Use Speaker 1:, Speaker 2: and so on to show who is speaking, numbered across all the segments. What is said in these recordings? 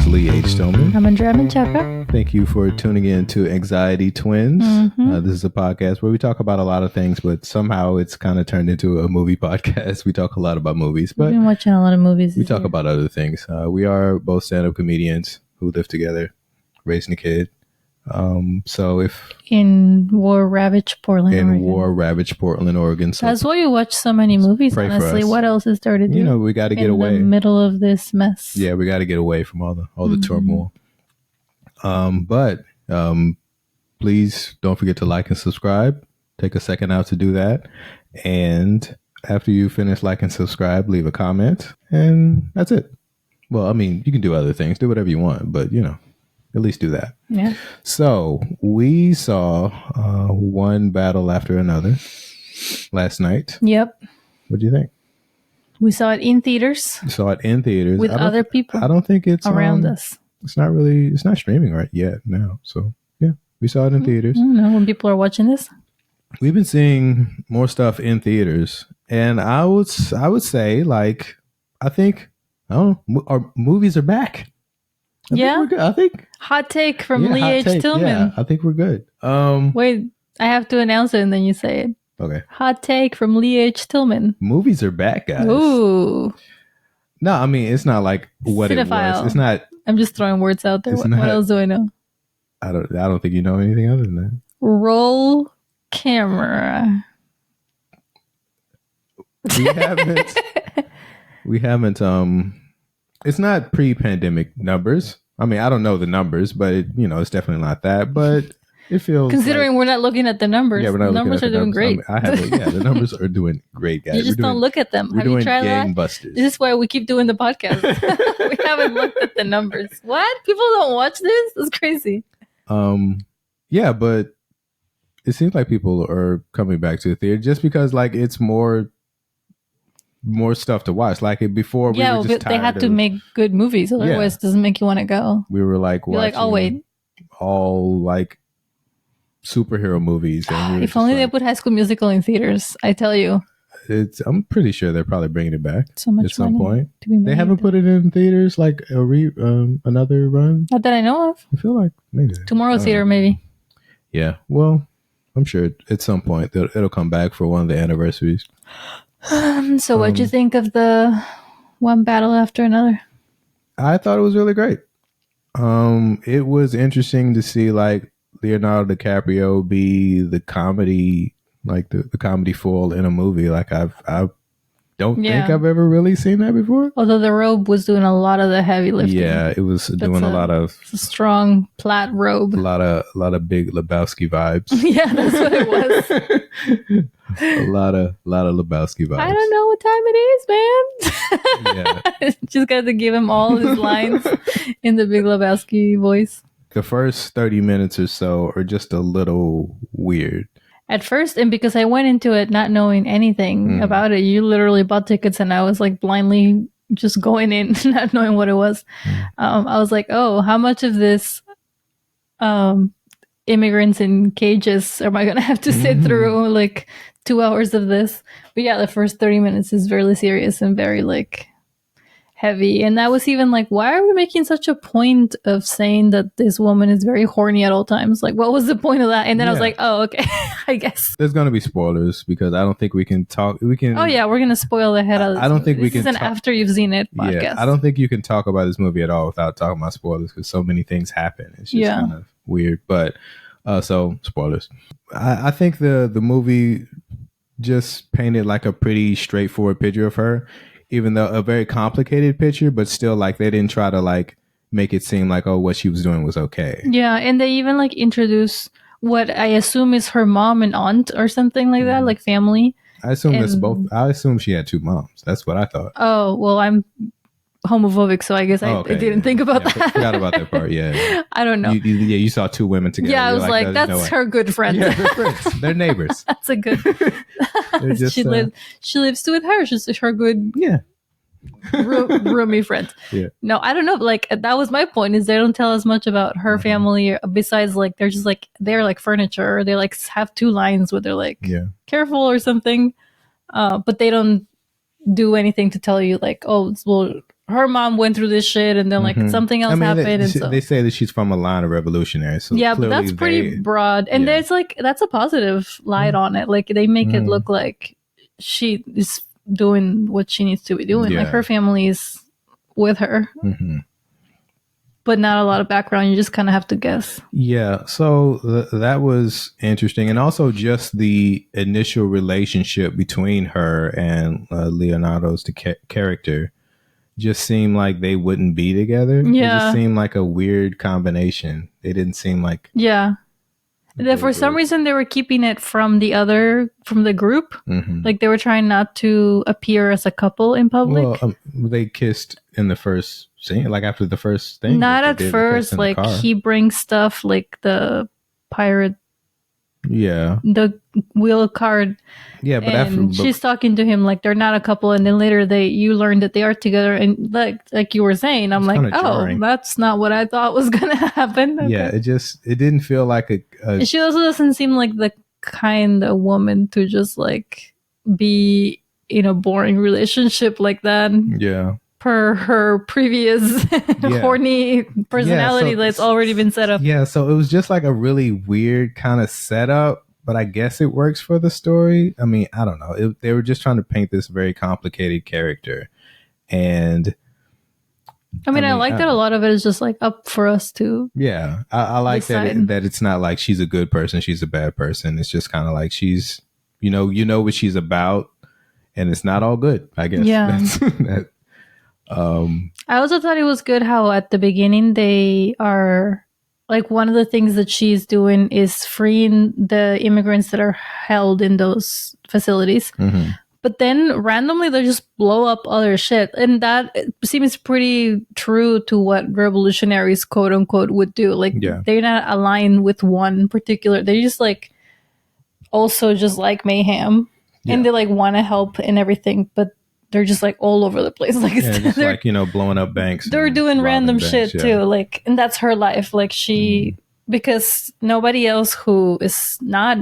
Speaker 1: Lee H. Tillman.
Speaker 2: I'm Andrea Menchaca.
Speaker 1: Thank you for tuning in to Anxiety Twins. This is a podcast where we talk about a lot of things, but somehow it's kind of turned into a movie podcast. We talk a lot about movies, but
Speaker 2: We've been watching a lot of movies.
Speaker 1: We talk about other things. We are both stand-up comedians who live together, raising a kid. So if
Speaker 2: in war-ravaged Portland,
Speaker 1: Oregon. So
Speaker 2: that's why you watch so many movies.
Speaker 1: Pray for
Speaker 2: honestly,
Speaker 1: us.
Speaker 2: what else is there to do?
Speaker 1: You know, we got to get away
Speaker 2: in the middle of this mess.
Speaker 1: Yeah, we got to get away from all the turmoil. But please don't forget to like and subscribe. Take a second out to do that, and after you finish like and subscribe, leave a comment, and that's it. Well, I mean, you can do other things, do whatever you want, but you know, at least do that.
Speaker 2: Yeah.
Speaker 1: So we saw one battle after another last night.
Speaker 2: Yep.
Speaker 1: What do you think?
Speaker 2: We saw it in theaters.
Speaker 1: We saw it in theaters
Speaker 2: with other people.
Speaker 1: I don't think it's
Speaker 2: around us.
Speaker 1: It's not streaming right yet now. So yeah, we saw it in theaters.
Speaker 2: I don't know when people are watching this.
Speaker 1: We've been seeing more stuff in theaters, and I would say, like, I think our movies are back. I think
Speaker 2: hot take from Lee H. Tillman.
Speaker 1: Yeah, I think we're good.
Speaker 2: Wait, I have to announce it and then you say it.
Speaker 1: Okay.
Speaker 2: Hot take from Lee H. Tillman.
Speaker 1: Movies are back, guys.
Speaker 2: Ooh.
Speaker 1: No, I mean, it's not like what
Speaker 2: Cinephile.
Speaker 1: It was. It's not.
Speaker 2: I'm just throwing words out there. What else do I know?
Speaker 1: I don't think you know anything other than that.
Speaker 2: Roll camera.
Speaker 1: We haven't. It's not pre-pandemic numbers. I mean, I don't know the numbers, but it's definitely not that. But it feels
Speaker 2: considering we're not looking at the numbers.
Speaker 1: Yeah, we're not
Speaker 2: the numbers are doing great.
Speaker 1: I mean, the numbers are doing great, guys.
Speaker 2: You just don't look at them. Have you tried that?
Speaker 1: Gangbusters.
Speaker 2: This is why we keep doing the podcast. We haven't looked at the numbers. What? People don't watch this? That's crazy.
Speaker 1: Yeah, but it seems like people are coming back to the theater just because, like, it's more stuff to watch. Like before, we were just tired.
Speaker 2: They had to make good movies, otherwise it doesn't make you want to go.
Speaker 1: We were like,
Speaker 2: oh wait,
Speaker 1: all like superhero movies. And
Speaker 2: if only they put High School Musical in theaters. I tell you,
Speaker 1: I'm pretty sure they're probably bringing it back
Speaker 2: so much
Speaker 1: at some point.
Speaker 2: To be made.
Speaker 1: They haven't put it in theaters like another run.
Speaker 2: Not that I know of.
Speaker 1: I feel like maybe
Speaker 2: Tomorrow Theater, maybe.
Speaker 1: Yeah, well, I'm sure at some point it'll come back for one of the anniversaries.
Speaker 2: So what'd you think of the one battle after another?
Speaker 1: I thought it was really great. It was interesting to see like Leonardo DiCaprio be the comedy, like the comedy foil in a movie. Like I don't think I've ever really seen that before.
Speaker 2: Although the robe was doing a lot of the heavy lifting.
Speaker 1: Yeah, it was doing a lot of
Speaker 2: strong plaid robe.
Speaker 1: A lot of Big Lebowski vibes.
Speaker 2: Yeah, that's what it was.
Speaker 1: a lot of Lebowski vibes.
Speaker 2: I don't know what time it is, man. Yeah. Just got to give him all his lines in the Big Lebowski voice.
Speaker 1: The first 30 minutes or so are just a little weird.
Speaker 2: At first, and because I went into it not knowing anything about it, you literally bought tickets and I was like blindly just going in, not knowing what it was. I was like, oh, how much of this immigrants in cages am I going to have to sit through? Like 2 hours of this. But yeah, the first 30 minutes is very serious and very like heavy. And that was even like, why are we making such a point of saying that this woman is very horny at all times? Like, what was the point of that? And then I was like, oh, okay, I guess.
Speaker 1: There's going to be spoilers because I don't think we can talk.
Speaker 2: Oh, yeah, we're going to spoil the head out of this.
Speaker 1: I don't think
Speaker 2: movie.
Speaker 1: we can.
Speaker 2: This is an after you've seen it podcast.
Speaker 1: Yeah, I don't think you can talk about this movie at all without talking about spoilers because so many things happen. It's just kind of weird. But so spoilers. I think the movie just painted like a pretty straightforward picture of her. Even though a very complicated picture, but still like they didn't try to like make it seem like, oh, what she was doing was okay.
Speaker 2: Yeah. And they even like introduce what I assume is her mom and aunt or something like that, like family.
Speaker 1: I assume that's both. I assume she had two moms. That's what I thought.
Speaker 2: Oh, well, I'm homophobic, so I guess I didn't think about that.
Speaker 1: I forgot about that part. Yeah.
Speaker 2: I don't know.
Speaker 1: You saw two women together.
Speaker 2: Yeah, I was like that's her good friend.
Speaker 1: Yeah, they're friends. They're neighbors.
Speaker 2: That's a good. Just, she lives with her. She's her good.
Speaker 1: Yeah.
Speaker 2: Roomy friend.
Speaker 1: Yeah.
Speaker 2: No, I don't know. Like that was my point. Is they don't tell us much about her family besides like they're just like they're like furniture. They like have two lines where they're like careful or something, but they don't do anything to tell you like, oh well, her mom went through this shit, and then like something else happened.
Speaker 1: They say that she's from a line of revolutionaries. So
Speaker 2: yeah, but that's pretty broad, and there's like that's a positive light on it. Like they make it look like she is doing what she needs to be doing. Like her family is with her, but not a lot of background. You just kind of have to guess.
Speaker 1: Yeah, so that was interesting, and also just the initial relationship between her and Leonardo's character. Just seemed like they wouldn't be together.
Speaker 2: Yeah.
Speaker 1: It just seemed like a weird combination. They didn't seem like...
Speaker 2: Yeah. For some reason, they were keeping it from the group. Like they were trying not to appear as a couple in public.
Speaker 1: Well, they kissed in the first scene, like after the first thing.
Speaker 2: Not at first. Like he brings stuff like the pirate...
Speaker 1: Yeah.
Speaker 2: The wheel card.
Speaker 1: Yeah, but
Speaker 2: she's talking to him like they're not a couple, and then later you learn that they are together, and like you were saying, I'm like, jarring. That's not what I thought was gonna happen. Okay.
Speaker 1: Yeah, it didn't feel like a
Speaker 2: she also doesn't seem like the kind of woman to just like be in a boring relationship like that.
Speaker 1: Yeah.
Speaker 2: Per her previous horny personality that's already been set up.
Speaker 1: Yeah, so it was just like a really weird kind of setup, but I guess it works for the story. I mean, I don't know. They were just trying to paint this very complicated character. And
Speaker 2: I like that a lot of it is just like up for us to...
Speaker 1: Yeah, I like that it's not like she's a good person, she's a bad person. It's just kind of like she's, you know what she's about, and it's not all good, I guess.
Speaker 2: Yeah. I also thought it was good how at the beginning they are like one of the things that she's doing is freeing the immigrants that are held in those facilities. But then randomly they just blow up other shit, and that seems pretty true to what revolutionaries quote unquote would do. Like they're not aligned with one particular, they just like also just like mayhem and they like want to help and everything, but they're just like all over the place. Like,
Speaker 1: just like, blowing up banks.
Speaker 2: They're doing random shit too. Like, and that's her life. Like because nobody else who is not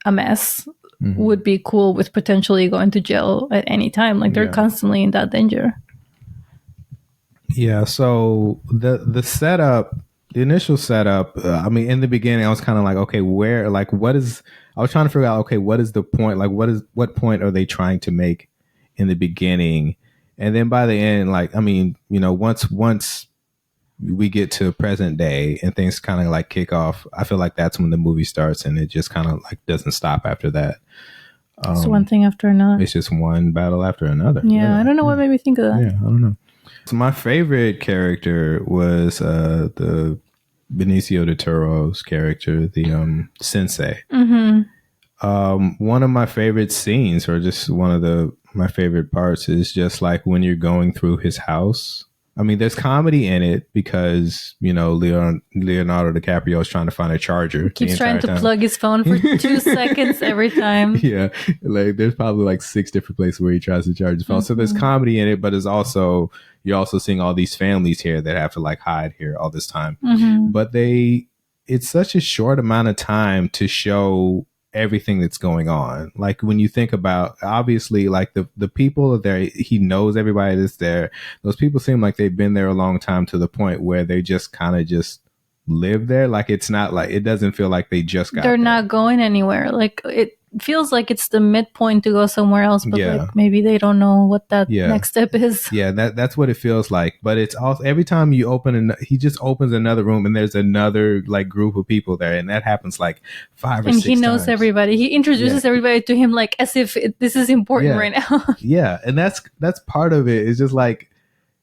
Speaker 2: a mess would be cool with potentially going to jail at any time. Like they're constantly in that danger.
Speaker 1: Yeah. So the setup, the initial setup, in the beginning, I was kind of like, okay, I was trying to figure out, okay, what is the point? Like, what point are they trying to make in the beginning? And then by the end, like, once we get to present day and things kind of like kick off, I feel like that's when the movie starts, and it just kind of like doesn't stop after that.
Speaker 2: It's one thing after another.
Speaker 1: It's just one battle after another.
Speaker 2: Yeah, I don't know what made me think of that.
Speaker 1: Yeah, I don't know. So my favorite character was the Benicio del Toro's character, the sensei. One of my favorite scenes, or just one of my favorite parts, is just like when you're going through his house. There's comedy in it because, Leonardo DiCaprio is trying to find a charger.
Speaker 2: Keeps trying to plug his phone for 2 seconds every time.
Speaker 1: Yeah. Like there's probably like 6 different places where he tries to charge his phone. So there's comedy in it, but you're also seeing all these families here that have to like hide here all this time. But it's such a short amount of time to show everything that's going on. Like when you think about, obviously, like the people there, he knows everybody that's there. Those people seem like they've been there a long time, to the point where they just kind of just live there. Like it's not like, it doesn't feel like they just got
Speaker 2: they're
Speaker 1: there.
Speaker 2: Not going anywhere. Like it feels like it's the midpoint to go somewhere else, but like maybe they don't know what that next step is.
Speaker 1: Yeah, that's what it feels like. But it's also, every time you he just opens another room and there's another like group of people there, and that happens like 5 or 6 times.
Speaker 2: And he knows everybody. He introduces everybody to him like as if this is important right now.
Speaker 1: Yeah, and that's part of it. It's just like,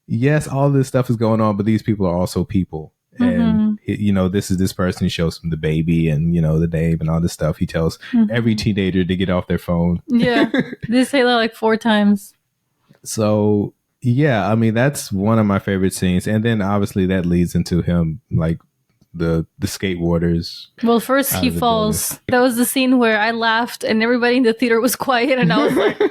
Speaker 1: yes, all this stuff is going on, but these people are also people. And this is this person. He shows him the baby and the name and all this stuff. He tells every teenager to get off their phone.
Speaker 2: Yeah, they say that like 4 times.
Speaker 1: So yeah, that's one of my favorite scenes. And then obviously that leads into him like the skateboarders.
Speaker 2: Well, first he falls. That was the scene where I laughed and everybody in the theater was quiet, and I was like,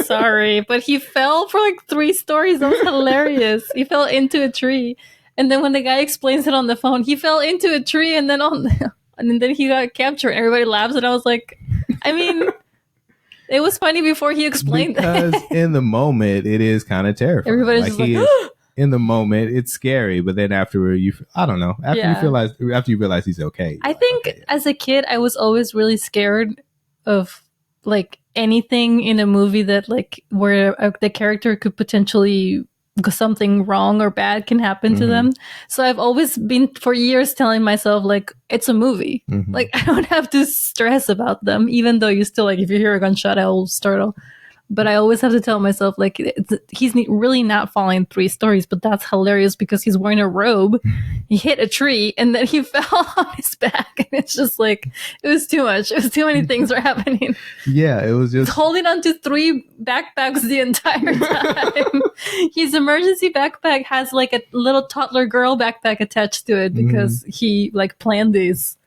Speaker 2: sorry, but he fell for like 3 stories. That was hilarious. He fell into a tree. And then when the guy explains it on the phone, he fell into a tree, and then and then he got captured. Everybody laughs, and I was like, It was funny before he explained
Speaker 1: because
Speaker 2: that.
Speaker 1: in the moment it is kind of terrifying.
Speaker 2: Everybody's just like,
Speaker 1: in the moment it's scary, but then afterward I don't know. After you realize he's okay.
Speaker 2: I think as a kid I was always really scared of like anything in a movie that like where the character could potentially something wrong or bad can happen to them. So I've always been for years telling myself like it's a movie. Like I don't have to stress about them, even though you still like if you hear a gunshot I'll startle. But I always have to tell myself, like, he's really not falling 3 stories, but that's hilarious because he's wearing a robe. He hit a tree and then he fell on his back. And it's just like, it was too much. It was too many things were happening.
Speaker 1: Yeah, it was just...
Speaker 2: He's holding on to 3 backpacks the entire time. His emergency backpack has like a little toddler girl backpack attached to it because he like planned this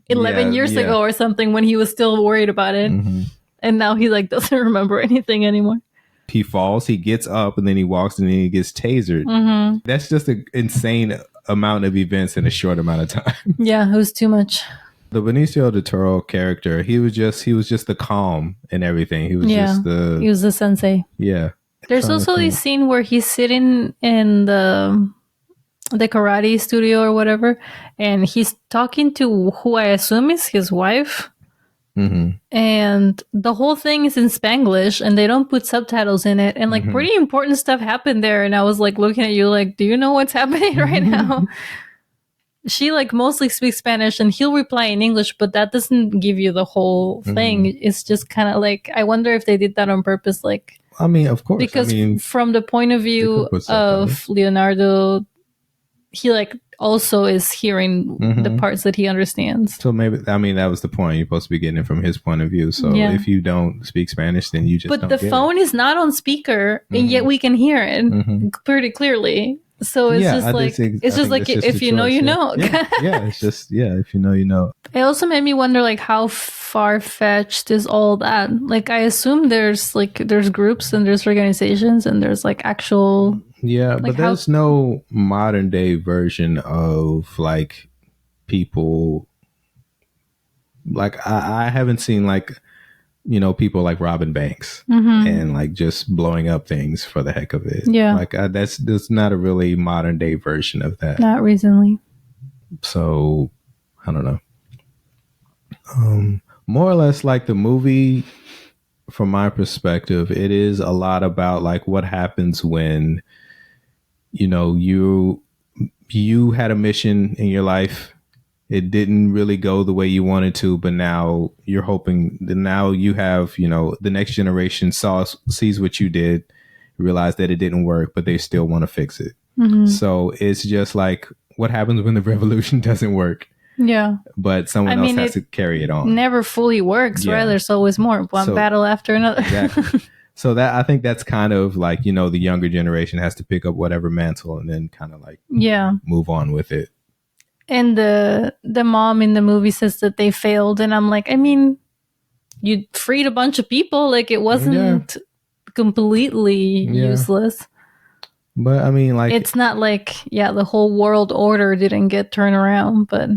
Speaker 2: 11 years ago or something when he was still worried about it. And now he like doesn't remember anything anymore.
Speaker 1: He falls, he gets up, and then he walks and then he gets tasered. That's just an insane amount of events in a short amount of time.
Speaker 2: Yeah, it was too much.
Speaker 1: The Benicio del Toro character, he was just the calm and everything. He was he
Speaker 2: was the sensei.
Speaker 1: Yeah.
Speaker 2: There's also this scene where he's sitting in the karate studio or whatever, and he's talking to who I assume is his wife. And the whole thing is in Spanglish and they don't put subtitles in it, and like pretty important stuff happened there, and I was like looking at you like, do you know what's happening right now? She like mostly speaks Spanish and he'll reply in English, but that doesn't give you the whole thing. It's just kind of like, I wonder if they did that on purpose. Like,
Speaker 1: I mean, of course,
Speaker 2: because from the point of view of Leonardo, he like also is hearing the parts that he understands.
Speaker 1: So maybe, I mean, that was the point. You're supposed to be getting it from his point of view. So if you don't speak Spanish, then you just
Speaker 2: But the phone is not on speaker, and yet we can hear it pretty clearly. So it's just like, it's just like, if you know, you know.
Speaker 1: Yeah, it's just, if you know, you know.
Speaker 2: It also made me wonder, like, how far-fetched is all that? Like, I assume there's groups and there's organizations and there's like actual...
Speaker 1: Yeah, like, but there's no modern day version of like people. Like I haven't seen like, you know, people like robbing banks and like just blowing up things for the heck of it.
Speaker 2: Yeah,
Speaker 1: like that's not a really modern day version of that.
Speaker 2: Not recently.
Speaker 1: So I don't know. More or less, like the movie, from my perspective, it is a lot about like what happens when, you know, you had a mission in your life. It didn't really go the way you wanted to, but now you're hoping that now you have, you know, the next generation sees what you did, realize that it didn't work, but they still want to fix it. So it's just like what happens when the revolution doesn't work. Yeah. But someone else has to carry it on.
Speaker 2: Never fully works, right? There's always more. One battle after another.
Speaker 1: Exactly. So that, I think that's kind of like, you know, the younger generation has to pick up whatever mantle and then kind of like move on with it.
Speaker 2: And the mom in the movie says that they failed. And I'm like, I mean, you freed a bunch of people. Like it wasn't completely useless.
Speaker 1: But I mean, like,
Speaker 2: it's not like, the whole world order didn't get turned around. But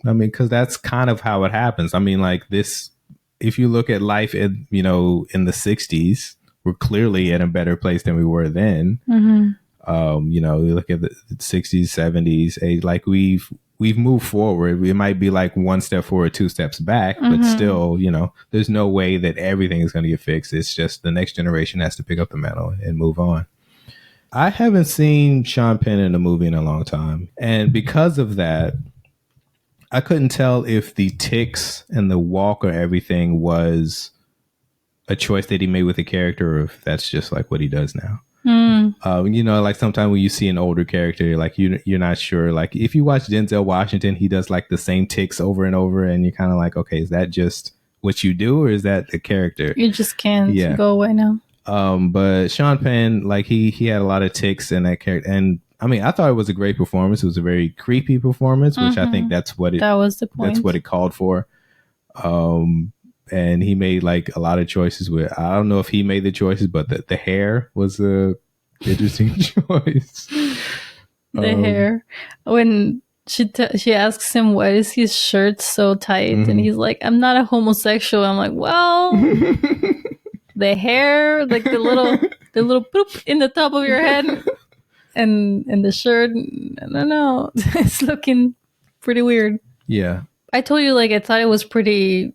Speaker 1: I mean, because that's kind of how it happens. I mean, like this, if you look at life in, you know, in the 60s, we're clearly in a better place than we were then. You know, you look at the 60s, 70s, like we've moved forward. It might be like one step forward, 2 steps back, but still, you know, there's no way that everything is going to get fixed. It's just the next generation has to pick up the mantle and move on. I haven't seen Sean Penn in a movie in a long time. And because of that, I couldn't tell if the tics and the walk or everything was a choice that he made with the character, or if that's just like what he does now. You know, like sometimes when you see an older character, like you're not sure. Like if you watch Denzel Washington, he does like the same tics over and over, and you're kind of like, okay, is that just what you do, or is that the character?
Speaker 2: You just can't go away now.
Speaker 1: But Sean Penn, like he had a lot of tics in that character, and I mean, I thought it was a great performance. It was a very creepy performance, which I think that
Speaker 2: was the point.
Speaker 1: That's what it called for. And he made like a lot of choices with, I don't know if he made the choices, but the hair was a interesting choice.
Speaker 2: The hair, when she asks him, why is his shirt so tight? And he's like, I'm not a homosexual. I'm like, well, the hair, like the little poop in the top of your head, and the shirt. I don't know. It's looking pretty weird.
Speaker 1: Yeah.
Speaker 2: I told you, like, I thought it was pretty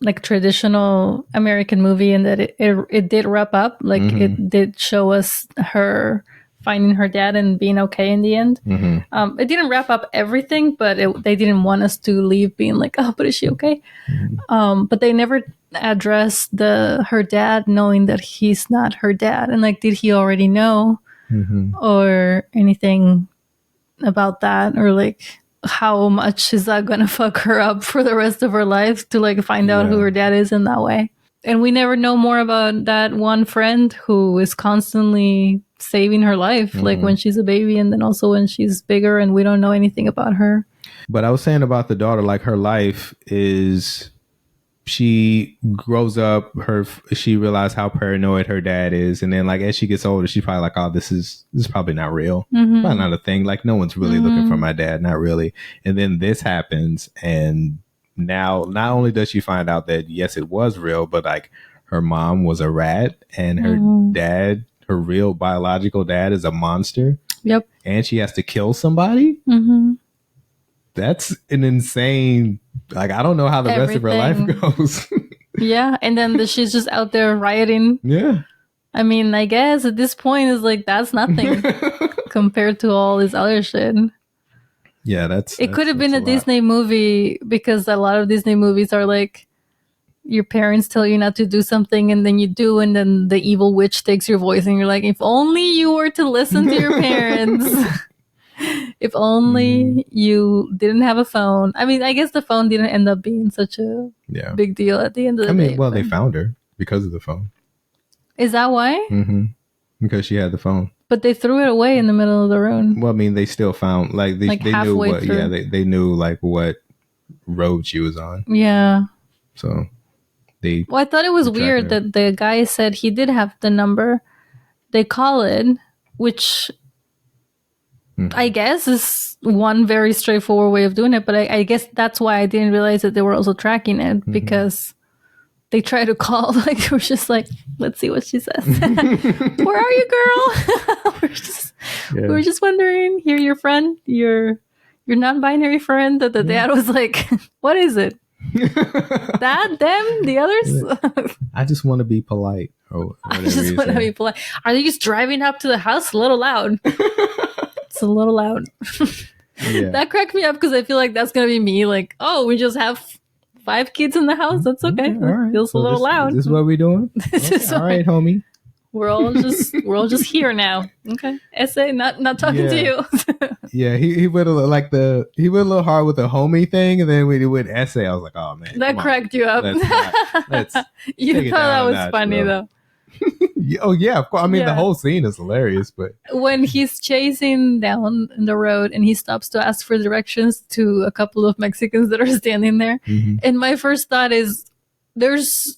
Speaker 2: like traditional American movie, and that it did wrap up. Like, it did show us her finding her dad and being okay in the end. It didn't wrap up everything, but they didn't want us to leave being like, oh, but is she okay? But they never addressed her dad knowing that he's not her dad, and like, did he already know or anything about that, or like, how much is that gonna fuck her up for the rest of her life to like find out who her dad is in that way? And we never know more about that one friend who is constantly saving her life, like when she's a baby, and then also when she's bigger, and we don't know anything about her.
Speaker 1: But I was saying about the daughter, like, her life is, she grows up, she realized how paranoid her dad is, and then like as she gets older, she's probably like, oh, this is probably not real, probably not a thing. Like, no one's really looking for my dad, not really. And then this happens, and now not only does she find out that yes, it was real, but like her mom was a rat, and her dad, her real biological dad, is a monster.
Speaker 2: Yep.
Speaker 1: And she has to kill somebody. That's an insane. Like, I don't know how the rest of her life goes.
Speaker 2: Yeah, and then she's just out there rioting.
Speaker 1: Yeah.
Speaker 2: I mean, I guess at this point it's like that's nothing compared to all this other shit.
Speaker 1: Yeah,
Speaker 2: it could have been a Disney movie, because a lot of Disney movies are like, your parents tell you not to do something and then you do, and then the evil witch takes your voice and you're like, if only you were to listen to your parents. If only you didn't have a phone. I mean, I guess the phone didn't end up being such a big deal at the end of the day.
Speaker 1: Well, they found her because of the phone.
Speaker 2: Is that why?
Speaker 1: Because she had the phone.
Speaker 2: But they threw it away in the middle of the road.
Speaker 1: Well, I mean, they still found, like, they knew what, through. They knew, like, what road she was on.
Speaker 2: Yeah.
Speaker 1: So,
Speaker 2: well, I thought it was weird that the guy said he did have the number. They call it, which I guess is one very straightforward way of doing it. But I guess that's why I didn't realize that they were also tracking it, because they try to call, like, they were just like, let's see what she says. Where are you, girl? We were just wondering. You're your friend, your non-binary friend. That the dad was like, what is it? That, them, the others?
Speaker 1: I just want to be polite.
Speaker 2: I just want to be polite. Are they just driving up to the house? A little loud. It's a little loud. That cracked me up, because I feel like that's gonna be me. Like, oh, we just have 5 kids in the house. That's okay.
Speaker 1: All right.
Speaker 2: Feels a little loud.
Speaker 1: This is what we're doing. All right, homie.
Speaker 2: We're all just here now. Okay. Essay, not talking to you.
Speaker 1: Yeah, he went a little hard with the homie thing, and then when he went essay, I was like, oh man,
Speaker 2: that cracked you up.
Speaker 1: Let's
Speaker 2: you thought that was funny though.
Speaker 1: Oh yeah, of course. I mean, the whole scene is hilarious, but
Speaker 2: when he's chasing down the road and he stops to ask for directions to a couple of Mexicans that are standing there, and my first thought is, there's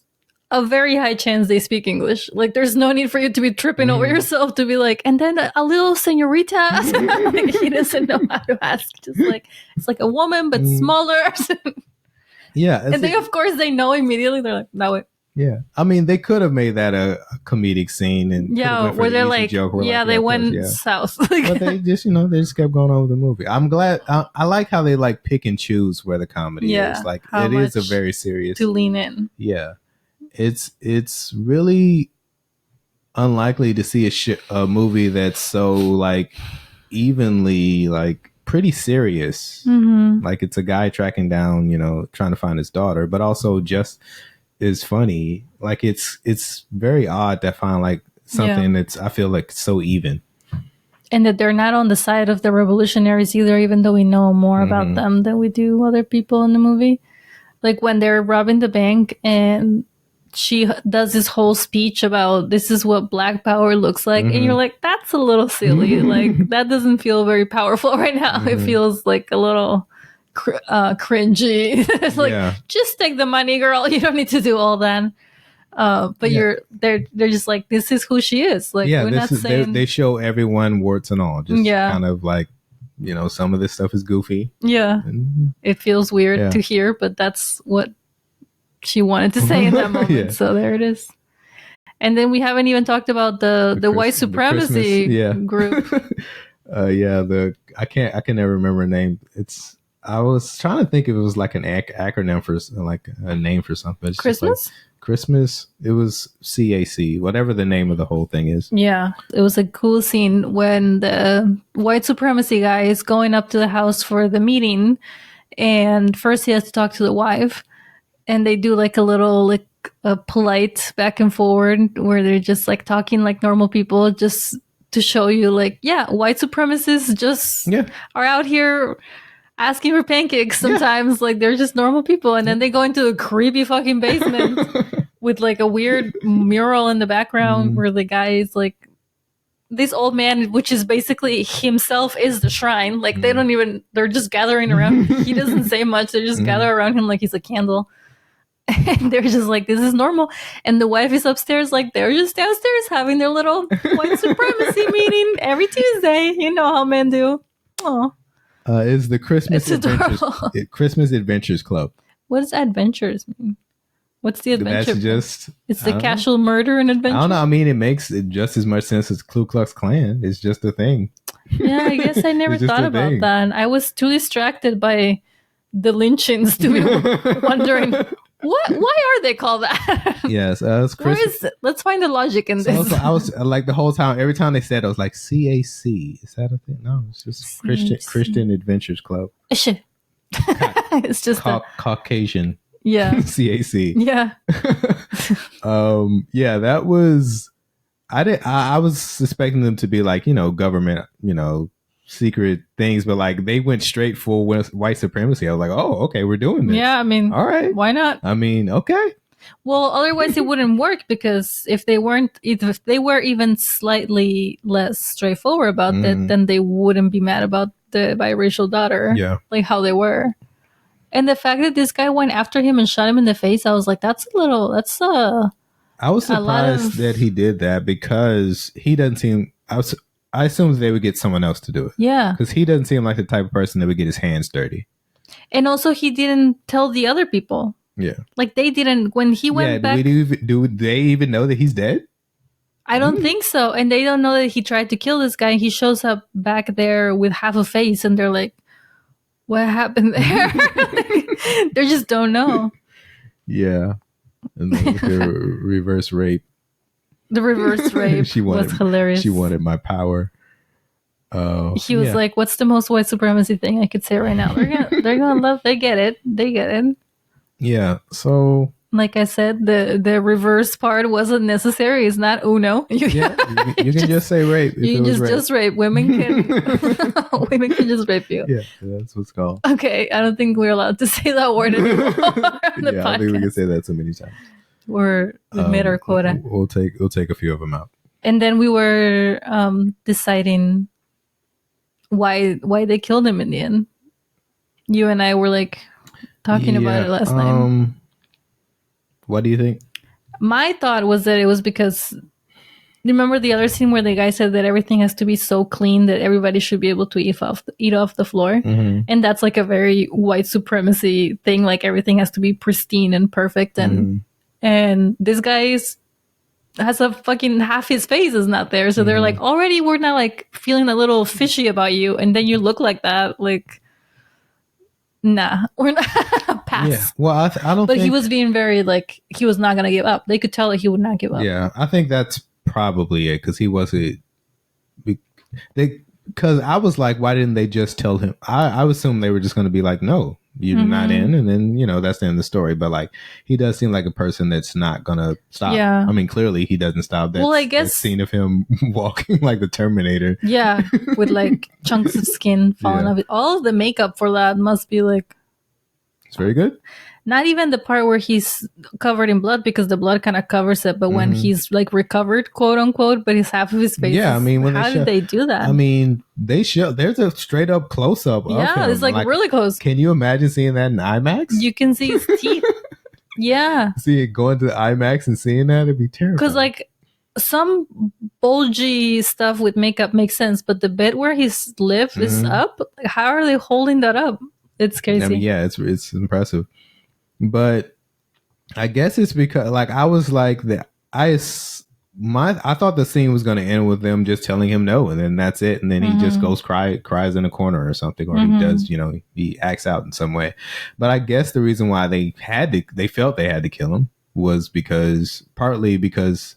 Speaker 2: a very high chance they speak English. Like, there's no need for you to be tripping over yourself to be like, and then a little señorita. Like, he doesn't know how to ask. Just like, it's like a woman but smaller.
Speaker 1: Yeah,
Speaker 2: and they, of course, they know immediately. They're like, no way.
Speaker 1: Yeah, I mean, they could have made that a comedic scene, and
Speaker 2: where they're like, they went south.
Speaker 1: But they just, they just kept going on with the movie. I'm glad. I like how they like pick and choose where the comedy is. Like, it is a very serious
Speaker 2: to lean in.
Speaker 1: Yeah, it's really unlikely to see a movie that's so like evenly like pretty serious. Like, it's a guy tracking down, trying to find his daughter, but also just is funny. Like, it's very odd to find like something that's, I feel like, so even.
Speaker 2: And that they're not on the side of the revolutionaries either, even though we know more about them than we do other people in the movie. Like, when they're robbing the bank and she does this whole speech about this is what Black Power looks like. And you're like, that's a little silly. Like, that doesn't feel very powerful right now. It feels like a little cringy. It's like, just take the money, girl. You don't need to do all that. But they're just like, this is who she is. Like, we're not saying
Speaker 1: they show everyone warts and all. Just kind of like, some of this stuff is goofy.
Speaker 2: Yeah. And, it feels weird to hear, but that's what she wanted to say in that moment. So there it is. And then we haven't even talked about the white supremacy group.
Speaker 1: I can never remember a name. I was trying to think if it was like an acronym for like a name for something. It's
Speaker 2: Christmas?
Speaker 1: Christmas. It was CAC, whatever the name of the whole thing is.
Speaker 2: Yeah, it was a cool scene when the white supremacy guy is going up to the house for the meeting, and first he has to talk to the wife, and they do like a little like a polite back and forward where they're just like talking like normal people, just to show you like, yeah, white supremacists just are out here asking for pancakes sometimes. Like they're just normal people, and then they go into a creepy fucking basement with like a weird mural in the background where the guy is like this old man, which is basically himself is the shrine. Like they're just gathering around. He doesn't say much. They just gather around him like he's a candle. And they're just like, this is normal. And the wife is upstairs, like they're just downstairs having their little white supremacy meeting every Tuesday. You know how men do. Oh.
Speaker 1: Is the Christmas Christmas Adventures Club.
Speaker 2: What does adventures mean? What's the adventure?
Speaker 1: That's just...
Speaker 2: It's the casual murder and adventure?
Speaker 1: I don't know. I mean, it makes just as much sense as Ku Klux Klan. It's just a thing.
Speaker 2: Yeah, I guess I never thought about that. I was too distracted by the lynchings to be wondering... Why are they called that?
Speaker 1: Yes,
Speaker 2: let's find the logic in this.
Speaker 1: I was like the whole time. Every time they said, it, I was like, CAC. Is that a thing? No, it's just Christian Adventures Club.
Speaker 2: It's just
Speaker 1: Caucasian.
Speaker 2: Yeah.
Speaker 1: CAC.
Speaker 2: Yeah.
Speaker 1: Yeah, that was. I was suspecting them to be like government secret things, but like they went straight for white supremacy. I was like, oh, okay, we're doing this.
Speaker 2: Yeah, I mean,
Speaker 1: all right,
Speaker 2: why not?
Speaker 1: I mean, okay.
Speaker 2: Well, otherwise it wouldn't work, because if they were even slightly less straightforward about it, then they wouldn't be mad about the biracial daughter.
Speaker 1: Yeah,
Speaker 2: like how they were. And the fact that this guy went after him and shot him in the face, I was like, I was
Speaker 1: surprised that he did that, because he doesn't seem. I assumed they would get someone else to do it.
Speaker 2: Yeah.
Speaker 1: Because he doesn't seem like the type of person that would get his hands dirty.
Speaker 2: And also, he didn't tell the other people.
Speaker 1: Yeah.
Speaker 2: Like, they didn't, when he went back.
Speaker 1: Do they even know that he's dead?
Speaker 2: I don't think so. And they don't know that he tried to kill this guy. He shows up back there with half a face, and they're like, what happened there? They just don't know.
Speaker 1: Yeah. And then with the reverse rape.
Speaker 2: The reverse rape was hilarious.
Speaker 1: She wanted my power.
Speaker 2: He was like, "What's the most white supremacy thing I could say right now?" They're gonna love. They get it.
Speaker 1: Yeah. So,
Speaker 2: like I said, the reverse part wasn't necessary. It's not uno.
Speaker 1: You can just say rape.
Speaker 2: You can just rape. Women can just rape you.
Speaker 1: Yeah, that's what's called.
Speaker 2: Okay, I don't think we're allowed to say that word anymore on the podcast.
Speaker 1: I think we can say that so many times.
Speaker 2: We made our quota.
Speaker 1: We'll take a few of them out.
Speaker 2: And then we were deciding why they killed him in the end. You and I were like talking about it last night.
Speaker 1: What do you think?
Speaker 2: My thought was that it was because, remember the other scene where the guy said that everything has to be so clean that everybody should be able to eat off the floor?
Speaker 1: Mm-hmm.
Speaker 2: And that's like a very white supremacy thing. Like everything has to be pristine and perfect. And this guy has a fucking half his face is not there. So they're like, already we're not like feeling a little fishy about you. And then you look like that. Like, nah, we're not. Pass. Yeah.
Speaker 1: Well, I don't
Speaker 2: But he was being very like, he was not going to give up. They could tell that he would not give up.
Speaker 1: Yeah, I think that's probably it, because he wasn't. Because I was like, why didn't they just tell him? I assumed they were just going to be like, no, you're not in, and then that's the end of the story. But like, he does seem like a person that's not gonna stop.
Speaker 2: Yeah.
Speaker 1: I mean, clearly he doesn't stop. Well, I guess that scene of him walking like the Terminator.
Speaker 2: Yeah, with like chunks of skin falling off it. All of the makeup for that must be like.
Speaker 1: It's very good.
Speaker 2: Not even the part where he's covered in blood, because the blood kind of covers it. But when he's like recovered, quote unquote, but he's half of his face.
Speaker 1: Yeah, I mean,
Speaker 2: how did they do that?
Speaker 1: I mean, there's a straight up close up.
Speaker 2: Yeah,
Speaker 1: of him.
Speaker 2: It's like really close.
Speaker 1: Can you imagine seeing that in IMAX?
Speaker 2: You can see his teeth. Yeah.
Speaker 1: See it going to the IMAX and seeing that, it'd be terrible.
Speaker 2: Because like some bulgy stuff with makeup makes sense, but the bit where his lip is up, how are they holding that up? It's crazy.
Speaker 1: I mean, yeah, it's impressive. But I guess it's because like I was like I thought the scene was going to end with them just telling him no, and then that's it. And then he just goes cries in a corner or something, or he does, he acts out in some way. But I guess the reason why they felt they had to kill him was partly because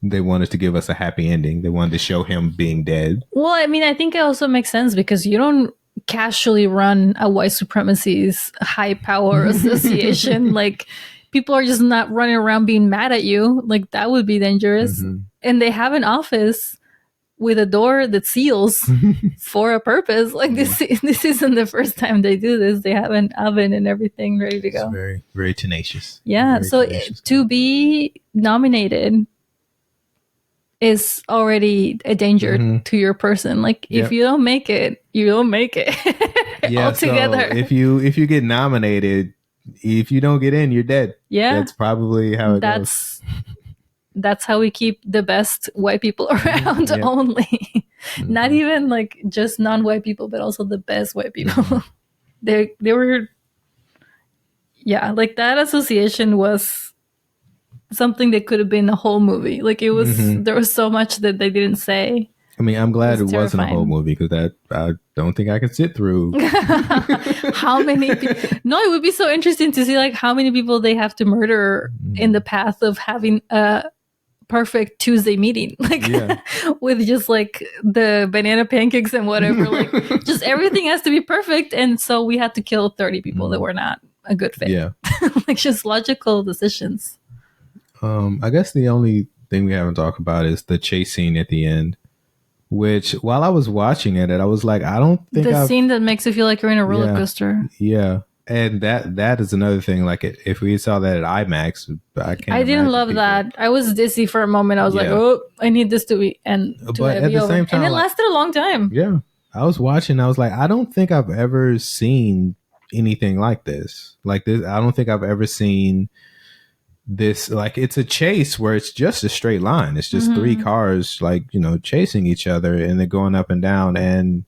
Speaker 1: they wanted to give us a happy ending. They wanted to show him being dead.
Speaker 2: Well, I mean, I think it also makes sense because you don't casually run a white supremacy's high power association. Like, people are just not running around being mad at you. Like, that would be dangerous. And they have an office with a door that seals for a purpose. Like, this isn't the first time they do this. They have an oven and everything ready to go.
Speaker 1: It's very, very tenacious.
Speaker 2: Yeah.
Speaker 1: Very
Speaker 2: so
Speaker 1: tenacious
Speaker 2: to be nominated is already a danger to your person. Like, if you don't make it, you don't make it.
Speaker 1: Yeah, altogether. So if you get nominated, if you don't get in, you're dead.
Speaker 2: Yeah,
Speaker 1: that's probably how it goes.
Speaker 2: That's how we keep the best white people around. Only, not even like just non-white people, but also the best white people. They were, like that association was something that could have been a whole movie. Like, it was, there was so much that they didn't say.
Speaker 1: I mean, I'm glad it wasn't a whole movie, because I don't think I could sit through.
Speaker 2: How many people? No, it would be so interesting to see like how many people they have to murder in the path of having a perfect Tuesday meeting, like with just like the banana pancakes and whatever. Like, just everything has to be perfect, and so we had to kill 30 people that were not a good fit.
Speaker 1: Yeah,
Speaker 2: like just logical decisions.
Speaker 1: I guess the only thing we haven't talked about is the chase scene at the end, which while I was watching it, I was like, I don't think
Speaker 2: the scene that makes you feel like you're in a roller coaster.
Speaker 1: Yeah. And that is another thing. Like, if we saw that at IMAX, I
Speaker 2: didn't love people. That. I was dizzy for a moment. I was like, oh, I need this to be and to
Speaker 1: but at the
Speaker 2: over.
Speaker 1: same time,
Speaker 2: and it lasted a long time.
Speaker 1: Yeah. I was watching, I was like, I don't think I've ever seen anything like this. Like this, I don't think I've ever seen this. Like, it's a chase where it's just a straight line. It's just three cars, like, chasing each other, and they're going up and down. And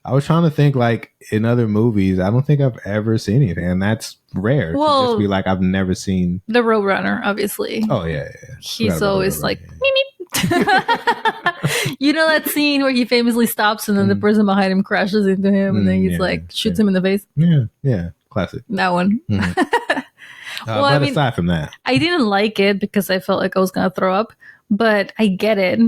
Speaker 1: I was trying to think, like, in other movies, I don't think I've ever seen anything, and that's rare. Well, to just be like, I've never seen
Speaker 2: the Roadrunner, obviously.
Speaker 1: Oh yeah.
Speaker 2: He's always like, meep, meep. You know that scene where he famously stops and then the person behind him crashes into him, and then he's shoots him in the face.
Speaker 1: Yeah, classic.
Speaker 2: That one.
Speaker 1: Well, but aside from that,
Speaker 2: I didn't like it because I felt like I was gonna throw up. But I get it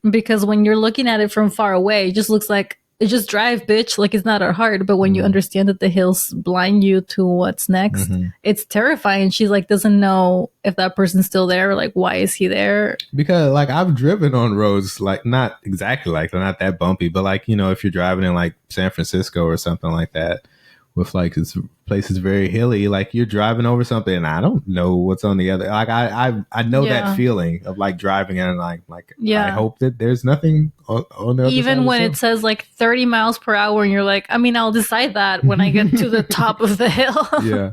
Speaker 2: because when you're looking at it from far away, it just looks like, it just drive, bitch. Like, it's not hard. But when you understand that the hills blind you to what's next, it's terrifying. She like doesn't know if that person's still there. Like, why is he there?
Speaker 1: Because like, I've driven on roads, like not exactly like, they're not that bumpy, but like, if you're driving in like San Francisco or something like that, with like this place is very hilly, like you're driving over something and I don't know what's on the other. Like I know that feeling of like driving and like I hope that there's nothing on the other
Speaker 2: even
Speaker 1: side
Speaker 2: when it says like 30 miles per hour and you're like, I mean, I'll decide that when I get to the top of the hill.
Speaker 1: Yeah.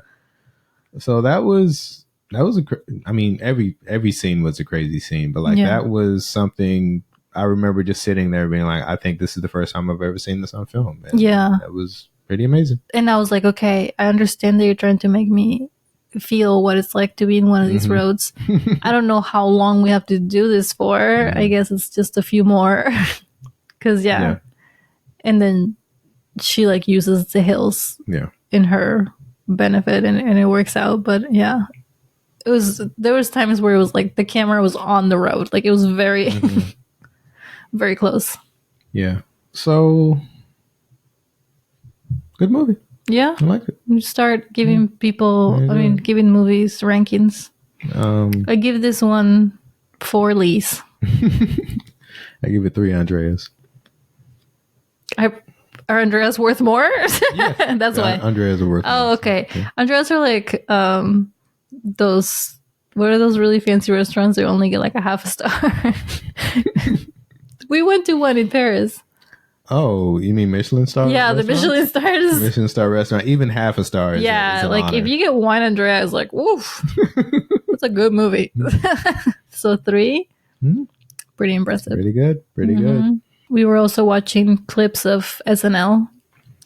Speaker 1: So that was I mean, every scene was a crazy scene, but like that was something I remember just sitting there being like, I think this is the first time I've ever seen this on film. And that was pretty amazing.
Speaker 2: And I was like, okay, I understand that you're trying to make me feel what it's like to be in one of these roads. I don't know how long we have to do this for. I guess it's just a few more. Because, and then she like uses the hills in her benefit and it works out. But there was times where it was like the camera was on the road. Like, it was very, very close.
Speaker 1: Yeah. So... good movie.
Speaker 2: Yeah.
Speaker 1: I liked it.
Speaker 2: You start giving people, giving movies rankings. I give this one 4 Lees.
Speaker 1: I give it 3 Andreas.
Speaker 2: Are Andreas worth more?
Speaker 1: Yeah.
Speaker 2: That's why.
Speaker 1: Andreas are worth more.
Speaker 2: Oh, okay. Yeah. Andreas are like those, what are those really fancy restaurants that only get like a half a star? We went to one in Paris.
Speaker 1: Oh, you mean Michelin star?
Speaker 2: Yeah, the Michelin stars.
Speaker 1: Michelin star restaurant, even half a star. Is
Speaker 2: like
Speaker 1: honor.
Speaker 2: If you get 1 Andrea, it's like, woof. That's a good movie. So 3, pretty impressive.
Speaker 1: Pretty good. Pretty good.
Speaker 2: We were also watching clips of SNL.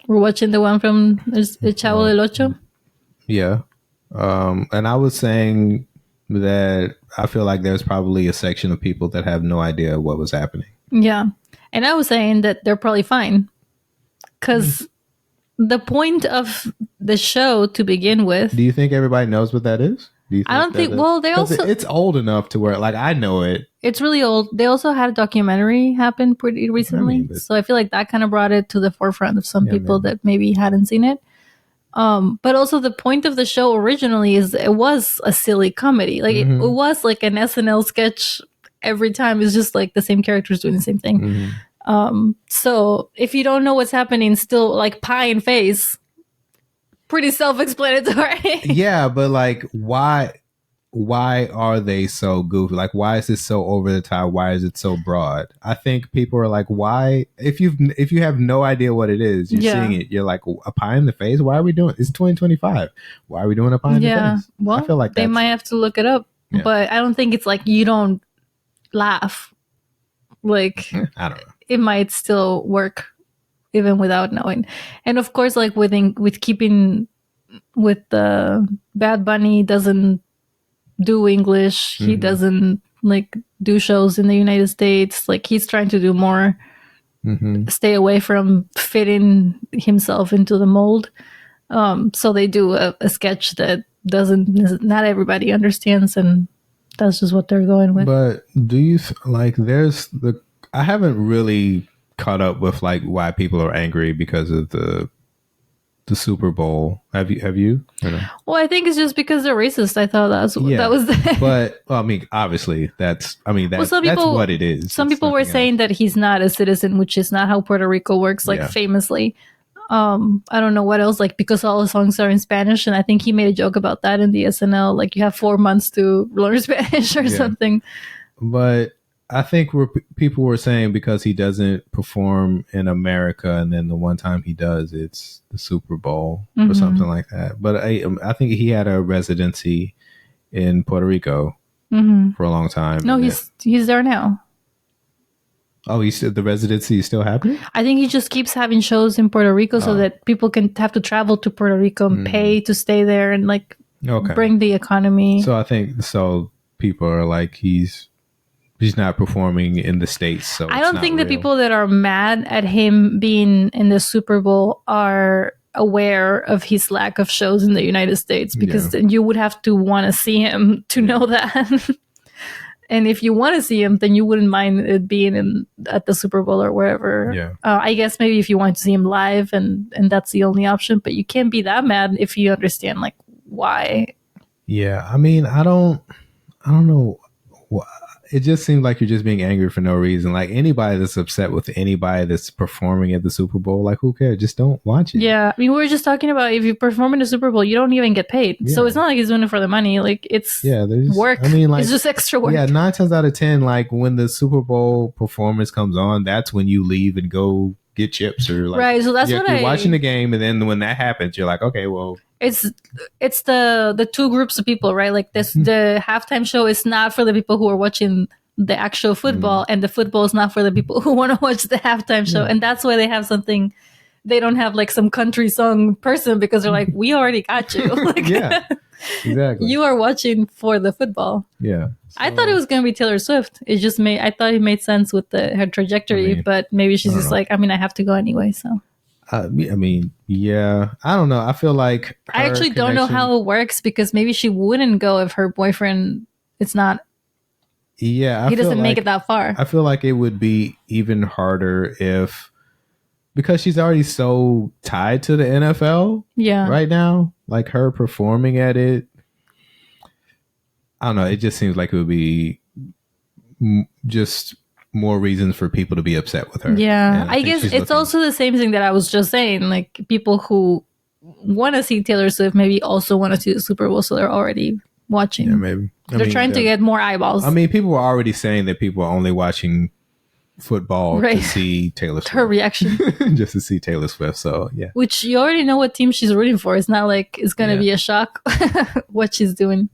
Speaker 2: We're watching the one from El Chavo del Ocho.
Speaker 1: Yeah. And I was saying that I feel like there's probably a section of people that have no idea what was happening.
Speaker 2: Yeah. And I was saying that they're probably fine. Because the point of the show to begin with.
Speaker 1: Do you think everybody knows what that is?
Speaker 2: I don't think. Well, they also.
Speaker 1: It's old enough to where, like, I know it.
Speaker 2: It's really old. They also had a documentary happen pretty recently. So I feel like that kind of brought it to the forefront of some people that maybe hadn't seen it. But also the point of the show originally is it was a silly comedy. Like it was like an SNL sketch every time. It's just like the same characters doing the same thing. So if you don't know what's happening, still like pie and face, pretty self-explanatory.
Speaker 1: Yeah, but like why are they so goofy? Like why is this so over the top? Why is it so broad? I think people are like, why if you have no idea what it is, you're seeing it, you're like, a pie in the face? Why are we doing it's 2025? Why are we doing a pie in the face?
Speaker 2: Well, I feel like they might have to look it up. Yeah. But I don't think it's like you don't laugh. Like
Speaker 1: I don't know.
Speaker 2: It might still work even without knowing. And of course, like with keeping with the Bad Bunny doesn't do English. He doesn't like do shows in the United States. Like he's trying to do more, stay away from fitting himself into the mold. So they do a sketch that not everybody understands, and that's just what they're going with.
Speaker 1: But do you like I haven't really caught up with like why people are angry because of the Super Bowl. Have you?
Speaker 2: Well, I think it's just because they're racist. I thought that was
Speaker 1: But well, I mean, obviously that's that's what it is.
Speaker 2: Some people were saying that he's not a citizen, which is not how Puerto Rico works, like famously. I don't know what else, like because all the songs are in Spanish, and I think he made a joke about that in the SNL, like you have 4 months to learn Spanish or something.
Speaker 1: But I think people were saying because he doesn't perform in America, and then the one time he does, it's the Super Bowl or something like that. But I think he had a residency in Puerto Rico for a long time.
Speaker 2: No, he's there now.
Speaker 1: Oh, the residency is still happening?
Speaker 2: I think he just keeps having shows in Puerto Rico so that people can have to travel to Puerto Rico and pay to stay there and like bring the economy.
Speaker 1: So I think people are like he's not performing in the States. So
Speaker 2: I don't think the people that are mad at him being in the Super Bowl are aware of his lack of shows in the United States, because then you would have to want to see him to know that. And if you want to see him, then you wouldn't mind it being at the Super Bowl or wherever.
Speaker 1: Yeah.
Speaker 2: I guess maybe if you want to see him live and that's the only option, but you can't be that mad if you understand like why.
Speaker 1: Yeah. I mean, I don't know. It just seems like you're just being angry for no reason. Like anybody that's upset with anybody that's performing at the Super Bowl, like who cares? Just don't watch it.
Speaker 2: Yeah. I mean, we were just talking about if you perform in the Super Bowl, you don't even get paid. Yeah. So it's not like he's doing it for the money. Like it's work. I mean, like, it's just extra work.
Speaker 1: Yeah. 9 times out of 10, like when the Super Bowl performance comes on, that's when you leave and go get chips or like.
Speaker 2: Right. So that's
Speaker 1: what you're watching the game. And then when that happens, you're like, okay, well.
Speaker 2: It's the two groups of people, right? Like this, the halftime show is not for the people who are watching the actual football, and the football is not for the people who want to watch the halftime show. And that's why they have something. They don't have like some country song person, because they're like, we already got you. Like,
Speaker 1: yeah, exactly.
Speaker 2: You are watching for the football.
Speaker 1: Yeah. So,
Speaker 2: I thought it was going to be Taylor Swift. I thought it made sense with her trajectory, but maybe she's just like, I have to go anyway, so.
Speaker 1: I mean, yeah, I don't know. I feel like
Speaker 2: I actually don't know how it works, because maybe she wouldn't go if her boyfriend, it's not.
Speaker 1: Yeah.
Speaker 2: He doesn't make it that far.
Speaker 1: I feel like it would be even harder because she's already so tied to the NFL right now, like her performing at it. I don't know. It just seems like it would be just more reasons for people to be upset with her.
Speaker 2: Yeah, I guess it's also the same thing that I was just saying. Like people who want to see Taylor Swift maybe also want to see the Super Bowl, so they're already watching.
Speaker 1: Yeah, maybe
Speaker 2: they're trying to get more eyeballs.
Speaker 1: I mean, people were already saying that people are only watching football to see Taylor Swift.
Speaker 2: Her reaction,
Speaker 1: just to see Taylor Swift. So yeah,
Speaker 2: which you already know what team she's rooting for. It's not like it's going to be a shock what she's doing.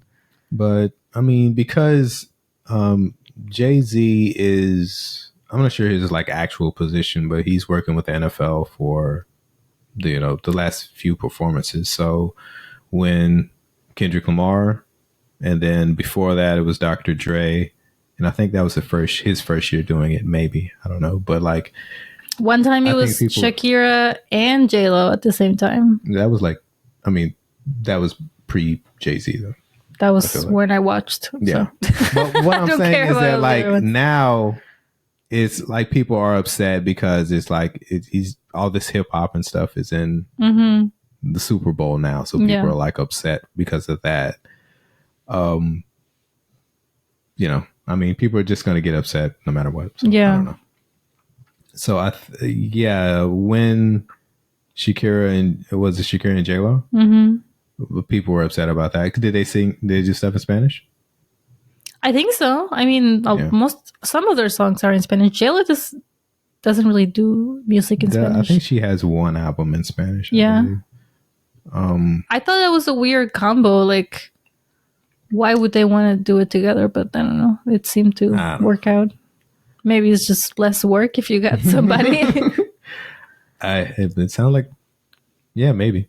Speaker 1: But I mean, because Jay-Z is, I'm not sure his like actual position, but he's working with the NFL for the last few performances. So when Kendrick Lamar And then before that, it was Dr. Dre. And I think that was his first year doing it, maybe. I don't know. But like
Speaker 2: one time it was Shakira and J-Lo at the same time.
Speaker 1: That was like, I mean, that was pre Jay-Z though.
Speaker 2: That was when I watched.
Speaker 1: Yeah. So. But what I'm saying is that like now it's like people are upset because it's like he's all this hip hop and stuff is in the Super Bowl now. So people are like upset because of that. You know, I mean, people are just going to get upset no matter what. So, I don't know. So when Shakira and J-Lo? People were upset about that. Did they do stuff in Spanish?
Speaker 2: I think so. I mean, some of their songs are in Spanish. J-Lo just doesn't really do music in Spanish.
Speaker 1: I think she has one album in Spanish.
Speaker 2: Yeah. I thought that was a weird combo. Like, why would they want to do it together? But I don't know. It seemed to work out. Maybe it's just less work if you got somebody.
Speaker 1: It sounds like, yeah, maybe.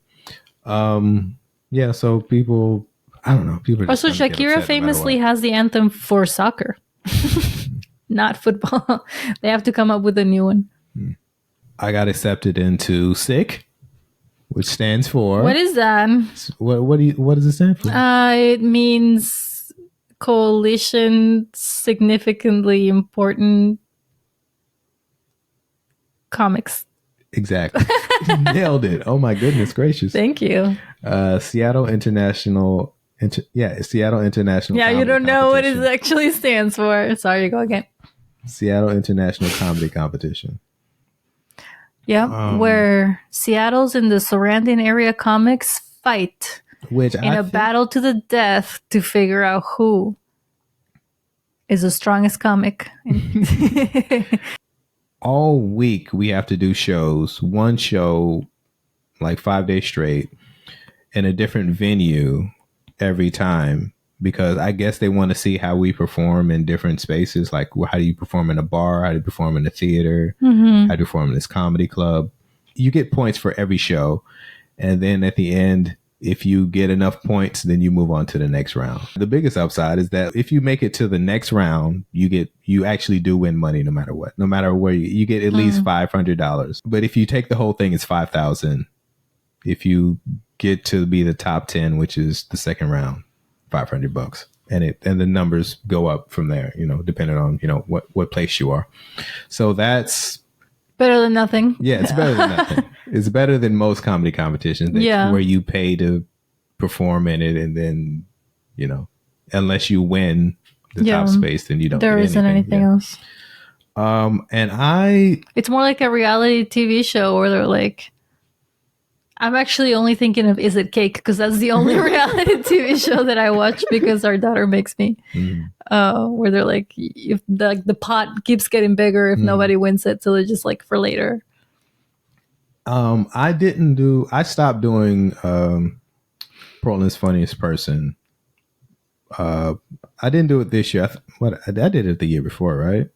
Speaker 1: Yeah, so people, I don't know. People.
Speaker 2: Also, Shakira famously has the anthem for soccer, not football. They have to come up with a new one.
Speaker 1: I got accepted into SICK, which stands for.
Speaker 2: What is that?
Speaker 1: What does it stand for?
Speaker 2: It means Coalition Significantly Important Comics.
Speaker 1: Exactly. Nailed it. Oh my goodness gracious.
Speaker 2: Thank you.
Speaker 1: Seattle International. Seattle International.
Speaker 2: Yeah, you don't know what it actually stands for. Sorry, go again.
Speaker 1: Seattle International Comedy Competition.
Speaker 2: Yeah, where Seattle's and the surrounding area comics fight in a battle to the death to figure out who is the strongest comic.
Speaker 1: All week we have to do shows, one show like 5 days straight in a different venue every time, because I guess they want to see how we perform in different spaces. Like, how do you perform in a bar? How do you perform in a theater? How do you perform in this comedy club? You get points for every show. And then at the end, if you get enough points, then you move on to the next round. The biggest upside is that if you make it to the next round, you actually do win money no matter what. No matter where you get at least $500. But if you take the whole thing, it's $5,000. If you get to be the top 10, which is the second round, $500. And the numbers go up from there, depending on, what place you are. So that's
Speaker 2: better than nothing.
Speaker 1: Yeah, it's better than nothing. It's better than most comedy competitions where you pay to perform in it, and then, unless you win the top space, then you don't.
Speaker 2: There isn't anything else.
Speaker 1: It's
Speaker 2: more like a reality TV show where they're like, I'm actually only thinking of Is It Cake? Because that's the only reality TV show that I watch because our daughter makes me. Where they're like, if the pot keeps getting bigger if nobody wins it, so they're just like for later.
Speaker 1: I stopped doing Portland's Funniest Person. I didn't do it this year. I did it the year before, right?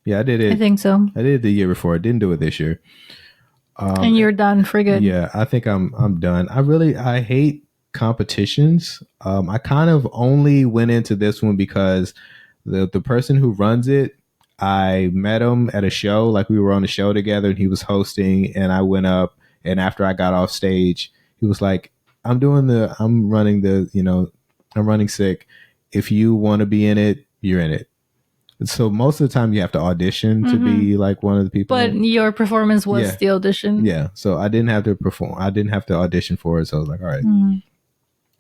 Speaker 1: Yeah, I did it.
Speaker 2: I think so.
Speaker 1: I did it the year before. I didn't do it this year.
Speaker 2: And you're done for good.
Speaker 1: Yeah, I think I'm done. I hate competitions. I kind of only went into this one because the person who runs it, I met him at a show. Like, we were on a show together and he was hosting, and I went up, and after I got off stage, he was like, I'm running SICK. If you want to be in it, you're in it. So most of the time you have to audition to be like one of the people.
Speaker 2: But your performance was the audition.
Speaker 1: Yeah. So I didn't have to perform. I didn't have to audition for it. So I was like, all right.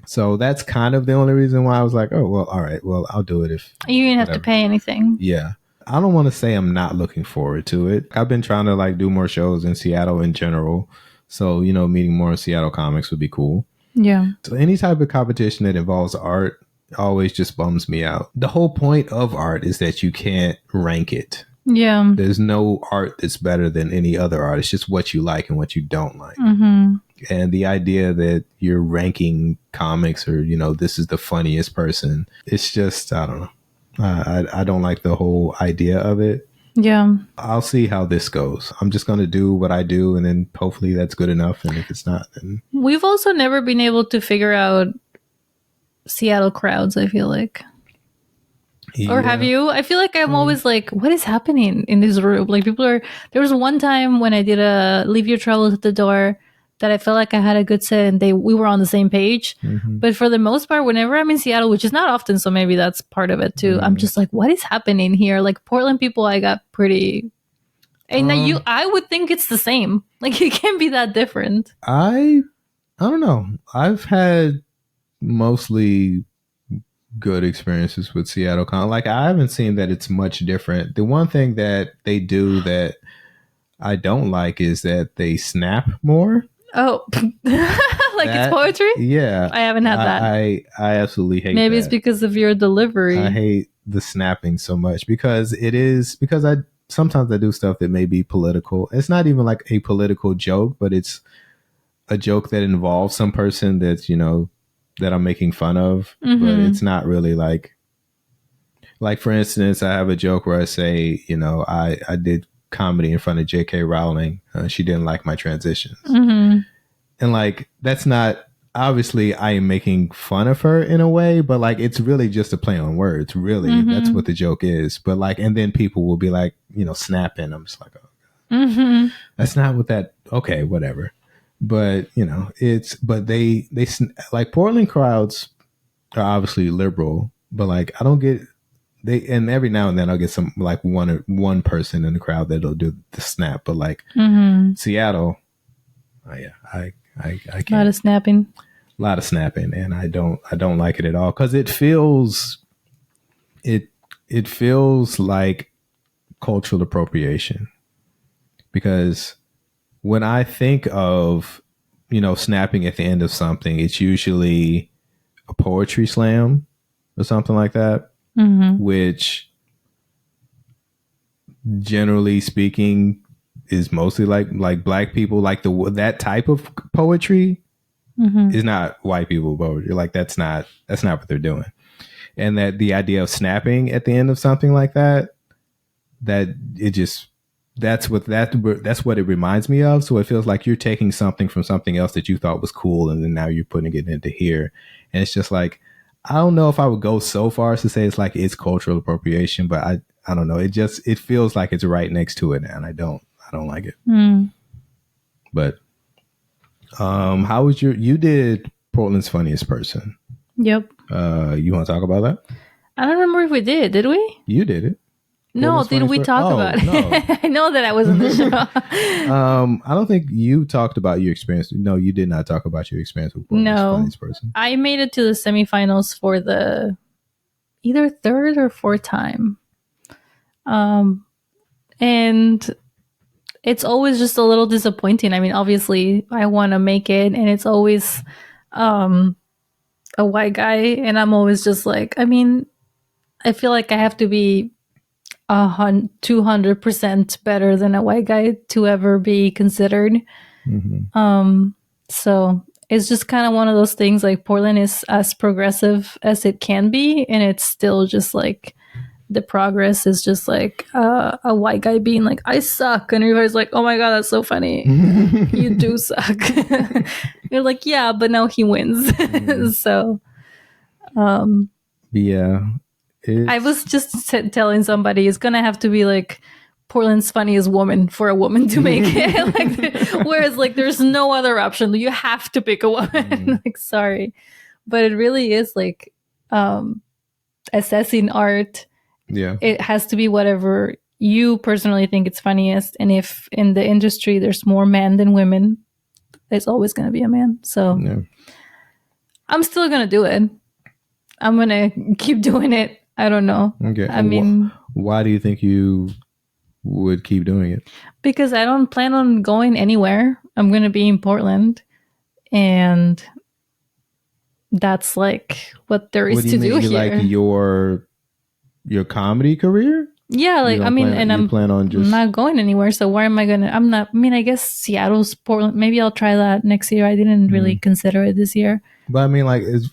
Speaker 1: So that's kind of the only reason why I was like, oh, well, all right. Well, I'll do it if
Speaker 2: you didn't have to pay anything.
Speaker 1: Yeah. I don't want to say I'm not looking forward to it. I've been trying to like do more shows in Seattle in general. So, meeting more Seattle comics would be cool.
Speaker 2: Yeah.
Speaker 1: So any type of competition that involves art always just bums me out. The whole point of art is that you can't rank it.
Speaker 2: Yeah.
Speaker 1: There's no art that's better than any other art. It's just what you like and what you don't like. And the idea that you're ranking comics or, this is the funniest person, it's just, I don't know. I don't like the whole idea of it.
Speaker 2: Yeah.
Speaker 1: I'll see how this goes. I'm just going to do what I do, and then hopefully that's good enough. And if it's not, then...
Speaker 2: We've also never been able to figure out Seattle crowds, I feel like.
Speaker 1: Yeah.
Speaker 2: Or have you? I feel like I'm always like, what is happening in this room? Like people are. There was one time when I did a Leave Your Troubles at the Door that I felt like I had a good set and we were on the same page. But for the most part, whenever I'm in Seattle, which is not often, so maybe that's part of it too, I'm just like, what is happening here? Like Portland people, I got pretty. And I would think it's the same. Like it can't be that different.
Speaker 1: I don't know. I've had mostly good experiences with Seattle Con. Like I haven't seen that it's much different. The one thing that they do that I don't like is that they snap more.
Speaker 2: Oh, like it's poetry?
Speaker 1: Yeah.
Speaker 2: I haven't had that.
Speaker 1: I absolutely hate
Speaker 2: Maybe
Speaker 1: that.
Speaker 2: it's because of your delivery.
Speaker 1: I hate the snapping so much because I sometimes I do stuff that may be political. It's not even like a political joke, but it's a joke that involves some person that's, that I'm making fun of, but it's not really like for instance, I have a joke where I say, I did comedy in front of J.K. Rowling. She didn't like my transitions. And like, that's not, obviously I am making fun of her in a way, but like, it's really just a play on words. Really. That's what the joke is. But like, and then people will be like, snapping. I'm just like, oh, that's not what that, okay, whatever. But, but they like Portland crowds are obviously liberal, but like, I don't get, and every now and then I'll get some like one person in the crowd that'll do the snap, but like Seattle, oh yeah, I can't.
Speaker 2: A
Speaker 1: lot of snapping, and I don't like it at all because it feels like cultural appropriation. Because when I think of snapping at the end of something, it's usually a poetry slam or something like that. Which generally speaking is mostly like black people, like that type of poetry is not white people poetry. Like that's not what they're doing. And that the idea of snapping at the end of something like that it just, that's what it reminds me of. So it feels like you're taking something from something else that you thought was cool and then now you're putting it into here. And it's just like, I don't know if I would go so far as to say it's like it's cultural appropriation, but I don't know. It feels like it's right next to it, and I don't like it. But how was you did Portland's Funniest Person?
Speaker 2: Yep.
Speaker 1: You want to talk about that?
Speaker 2: I don't remember if we did we?
Speaker 1: You did it.
Speaker 2: No, did we talk about it? No. I know that I was on the show.
Speaker 1: I don't think you talked about your experience. No, you did not talk about your experience with Portland's Funniest Person.
Speaker 2: I made it to the semifinals for the either third or fourth time. And it's always just a little disappointing. I mean, obviously I want to make it, and it's always a white guy, and I'm always just like, I mean, I feel like I have to be 200% better than a white guy to ever be considered. So it's just kind of one of those things, like Portland is as progressive as it can be, and it's still just like the progress is just like a white guy being like, I suck, and everybody's like, oh my god, that's so funny. You do suck. You're like, yeah, but now he wins. So
Speaker 1: yeah,
Speaker 2: I was just telling somebody it's gonna have to be like Portland's Funniest Woman for a woman to make it. Like, whereas like there's no other option. You have to pick a woman. Like, sorry, but it really is like assessing art.
Speaker 1: Yeah,
Speaker 2: it has to be whatever you personally think it's funniest. And if in the industry there's more men than women, there's always going to be a man. So yeah. I'm still going to do it. I'm going to keep doing it. I don't know.
Speaker 1: Okay.
Speaker 2: I mean,
Speaker 1: why do you think you would keep doing it?
Speaker 2: Because I don't plan on going anywhere. I'm going to be in Portland, and that's like what there is to do here.
Speaker 1: Like your comedy career?
Speaker 2: Yeah, like I mean, and I'm not going anywhere. So why am I gonna? I'm not. I mean, I guess Seattle's Portland. Maybe I'll try that next year. I didn't really consider it this year.
Speaker 1: But I mean, like, is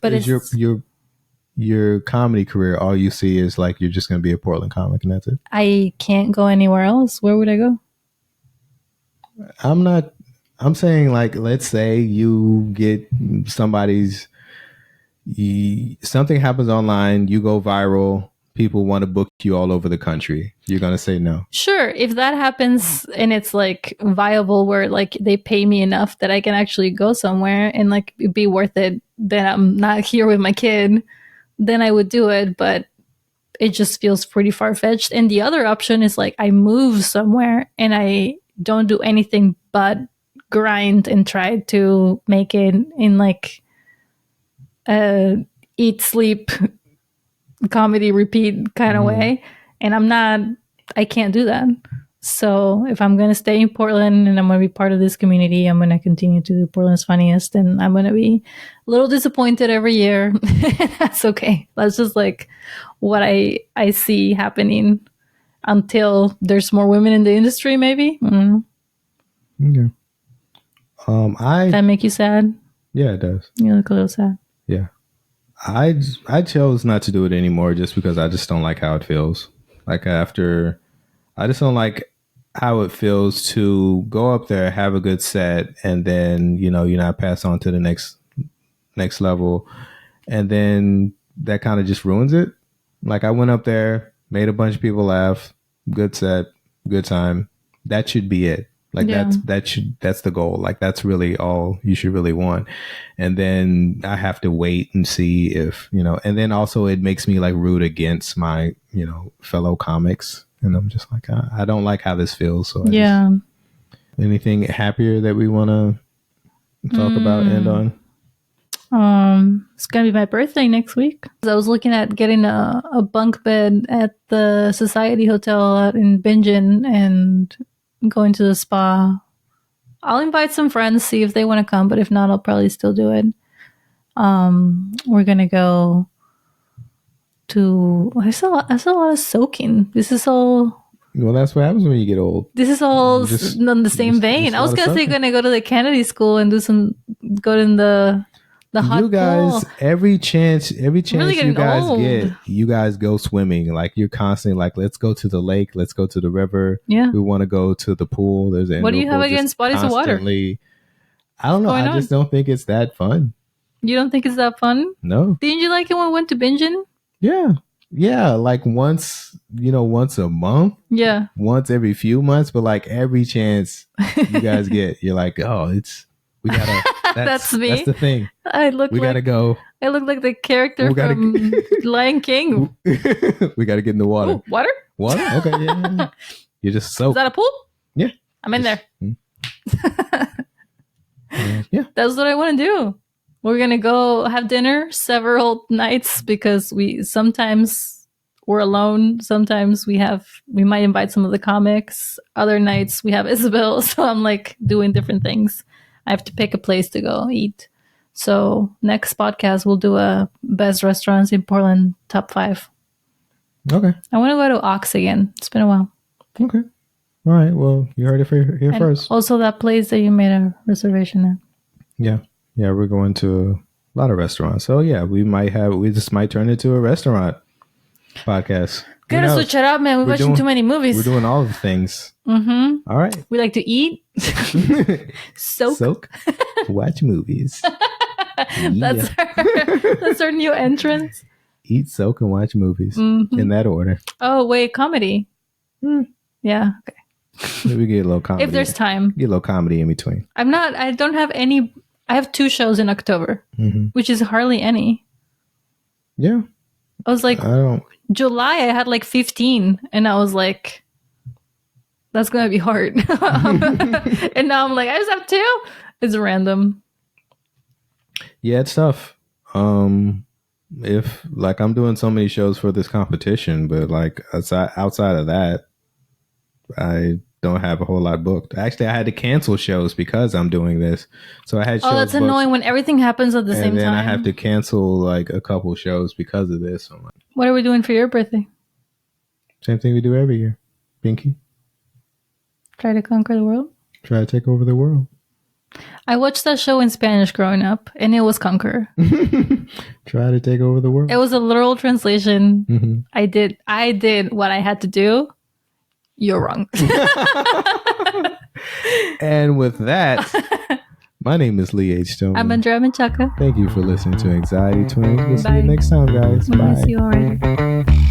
Speaker 1: your comedy career all you see is like you're just gonna be a Portland comic and that's it?
Speaker 2: I can't go anywhere else. Where would I go?
Speaker 1: I'm saying, like, let's say you get somebody's, something happens online, you go viral, people want to book you all over the country, you're going to say no?
Speaker 2: Sure. If that happens and it's like viable where like they pay me enough that I can actually go somewhere and like it'd be worth it, then I'm not here with my kid, then I would do it. But it just feels pretty far-fetched. And the other option is like I move somewhere and I don't do anything but grind and try to make it in like eat, sleep, comedy, repeat kind of way. And I can't do that. So if I'm going to stay in Portland and I'm going to be part of this community, I'm going to continue to do Portland's Funniest, and I'm going to be a little disappointed every year. That's okay. That's just like what I see happening until there's more women in the industry, maybe.
Speaker 1: Okay.
Speaker 2: That make you sad?
Speaker 1: Yeah, it does.
Speaker 2: You look a little sad.
Speaker 1: Yeah. I chose not to do it anymore just because I just don't like how it feels. Like I just don't like how it feels to go up there, have a good set, and then, you're not pass on to the next level. And then that kind of just ruins it. Like I went up there, made a bunch of people laugh, good set, good time. That should be it. Like that's the goal. Like that's really all you should really want. And then I have to wait and see if, and then also it makes me like root against my, fellow comics. And I'm just like, I don't like how this feels. So anything happier that we want to talk about, end on?
Speaker 2: It's gonna be my birthday next week. I was looking at getting a bunk bed at the Society Hotel out in Bingen and going to the spa. I'll invite some friends, see if they want to come, but if not, I'll probably still do it. We're gonna go to I saw a lot of soaking. This is all.
Speaker 1: Well, that's what happens when you get old.
Speaker 2: This is all on the same vein. I was gonna say gonna go to the Kennedy School and go in the hot
Speaker 1: you guys
Speaker 2: pool.
Speaker 1: every chance
Speaker 2: really
Speaker 1: you guys
Speaker 2: old.
Speaker 1: get, you guys go swimming. Like you're constantly like, let's go to the lake, let's go to the river.
Speaker 2: Yeah,
Speaker 1: we want to go to the pool. There's
Speaker 2: what do you have against bodies of water?
Speaker 1: I don't know. I just don't think it's that fun.
Speaker 2: You don't think it's that fun?
Speaker 1: No.
Speaker 2: Didn't you like it when we went to Bingen?
Speaker 1: Yeah, like once a month.
Speaker 2: Yeah,
Speaker 1: once every few months, but like every chance you guys get, you're like, oh, we gotta. That's me. That's the thing. We gotta go.
Speaker 2: I look like the character from Lion King.
Speaker 1: We gotta get in the water.
Speaker 2: Ooh, water?
Speaker 1: Okay, yeah. You're just soaked.
Speaker 2: Is that a pool?
Speaker 1: Yeah,
Speaker 2: I'm in there. Yeah, that's what I want to do. We're gonna go have dinner several nights because sometimes we're alone. Sometimes we might invite some of the comics. Other nights we have Isabel. So I'm like doing different things. I have to pick a place to go eat. So next podcast we'll do a best restaurants in Portland top 5.
Speaker 1: Okay.
Speaker 2: I want to go to Ox again. It's been a while.
Speaker 1: Okay. All right. Well, you heard it here first.
Speaker 2: Also that place that you made a reservation at.
Speaker 1: Yeah. Yeah, we're going to a lot of restaurants. So yeah, we just might turn it into a restaurant podcast.
Speaker 2: Gotta switch it up, man. We're watching too many movies.
Speaker 1: We're doing all of the things.
Speaker 2: Mm-hmm.
Speaker 1: All right.
Speaker 2: We like to eat, soak,
Speaker 1: watch movies.
Speaker 2: That's our new entrance.
Speaker 1: Eat, soak, and watch movies in that order.
Speaker 2: Oh wait, comedy. Yeah. Okay.
Speaker 1: Maybe get a little comedy
Speaker 2: if there's time.
Speaker 1: Get a little comedy in between.
Speaker 2: I don't have any. I have 2 shows in October, which is hardly any.
Speaker 1: Yeah.
Speaker 2: I was like, July, I had like 15, and I was like, that's going to be hard. And now I'm like, I just have 2. It's random.
Speaker 1: Yeah, it's tough. If like I'm doing so many shows for this competition, but like outside of that, I don't have a whole lot booked. Actually, I had to cancel shows because I'm doing this. So I had shows
Speaker 2: that's annoying when everything happens at the same time.
Speaker 1: And then I have to cancel like a couple shows because of this. So
Speaker 2: what are we doing for your birthday?
Speaker 1: Same thing we do every year. Pinky.
Speaker 2: Try to conquer the world?
Speaker 1: Try to take over the world.
Speaker 2: I watched that show in Spanish growing up, and it was Conquer.
Speaker 1: Try to take over the world.
Speaker 2: It was a literal translation. Mm-hmm. I did what I had to do. You're wrong.
Speaker 1: And with that, My name is Lee H. Stone.
Speaker 2: I'm Andrea Menchaca.
Speaker 1: Thank you for listening to Anxiety Twins. We'll see you next time, guys.
Speaker 2: We'll
Speaker 1: Bye.
Speaker 2: miss you already.